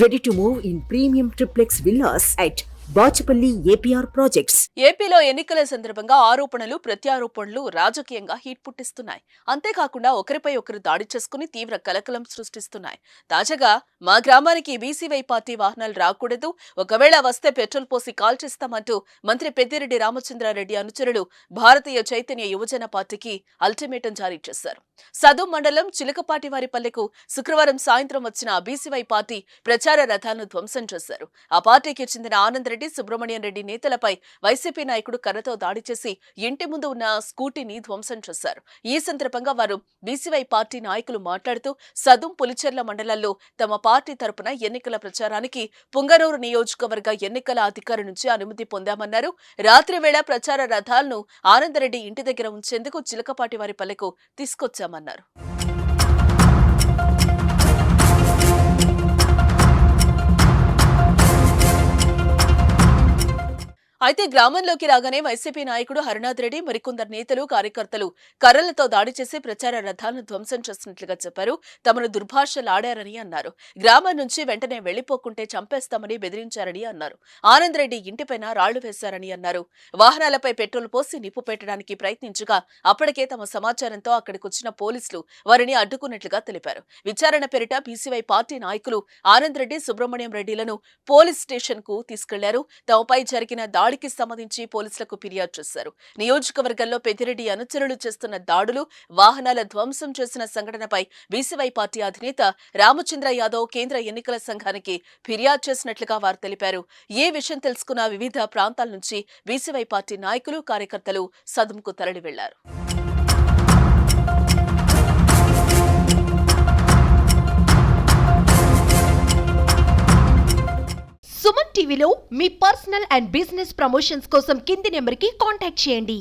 Ready to move in premium triplex villas at Bachupally APR projects. ఏపీలో ఎన్నికల సందర్భంగా ఆరోపణలు ప్రత్యారోపణలు రాజకీయంగా హీట్ పుట్టిస్తున్నాయి. అంతేకాకుండా ఒకరిపై ఒకరు దాడి చేసుకుని తీవ్ర కలకలం సృష్టిస్తున్నాయి. తాజాగా మా గ్రామానికి బీసీవై పార్టీ వాహనాలు రాకూడదు, ఒకవేళ వస్తే పెట్రోల్ పోసి కాల్చేస్తామంటూ మంత్రి పెద్దిరెడ్డి రామచంద్రారెడ్డి అనుచరులు భారతీయ చైతన్య యువజన పార్టీకి అల్టిమేటం జారీ చేశారు. సదుం మండలం చిలకపాటివారిపల్లెకు శుక్రవారం సాయంత్రం వచ్చిన బీసీవై పార్టీ ప్రచార రథాలను ధ్వంసం చేశారు. ఆ పార్టీకి చెందిన ఆనందరెడ్డి, సుబ్రహ్మణ్యం రెడ్డి నేతలపై వైసీపీ నాయకుడు కర్రతో దాడి చేసి ఇంటి ముందు ఉన్న స్కూటీని ధ్వంసం చేశారు. ఈ సందర్భంగా వారు బీసీవై పార్టీ నాయకులు మాట్లాడుతూ సదుం పులిచెర్ల మండలాల్లో తమ పార్టీ తరపున ఎన్నికల ప్రచారానికి పుంగనూరు నియోజకవర్గ ఎన్నికల అధికారి నుంచి అనుమతి పొందామన్నారు. రాత్రి వేళ ప్రచార రథాలను ఆనందరెడ్డి ఇంటి దగ్గర ఉంచేందుకు చిలకపాటివారిపల్లెకు తీసుకొచ్చామన్నారు. అయితే గ్రామంలోకి రాగానే వైసీపీ నాయకుడు హరినాథ్ రెడ్డి, మరికొందరు నేతలు, కార్యకర్తలు కర్రలతో దాడి చేసి ప్రచార రథాలను ధ్వంసం చేసినట్లుగా చెప్పారు. తమను దుర్భాషలాడారని అన్నారు. గ్రామం నుంచి వెంటనే వెళ్లిపోకుంటే చంపేస్తామని బెదిరించారని అన్నారు. ఆనంద్ రెడ్డి ఇంటిపైన రాళ్లు వేశారని అన్నారు. వాహనాలపై పెట్రోల్ పోసి నిప్పు పెట్టడానికి ప్రయత్నించగా అప్పటికే తమ సమాచారంతో అక్కడికొచ్చిన పోలీసులు వారిని అడ్డుకున్నట్లుగా తెలిపారు. విచారణ పేరిట బీసీవై పార్టీ నాయకులు ఆనంద్ రెడ్డి, సుబ్రహ్మణ్యం రెడ్డిలను పోలీస్ స్టేషన్ కు తీసుకెళ్లారు. తమపై జరిగిన దాడికి సంబంధించి పోలీసులకు ఫిర్యాదు చేశారు. నియోజకవర్గంలో పెద్దిరెడ్డి అనుచరులు చేస్తున్న దాడులు, వాహనాల ధ్వంసం చేసిన సంఘటనపై బీసీవై పార్టీ అధినేత రామచంద్ర యాదవ్ కేంద్ర ఎన్నికల సంఘానికి ఫిర్యాదు చేసినట్లుగా వారు తెలిపారు. ఈ విషయం తెలుసుకున్న వివిధ ప్రాంతాల నుంచి బీసీవై పార్టీ నాయకులు, కార్యకర్తలు సదుంకు తరలి వెళ్లారు. సుమన్ టీవీలో మీ పర్సనల్ అండ్ బిజినెస్ ప్రమోషన్స్ కోసం కింది నెంబర్కి కాంటాక్ట్ చేయండి.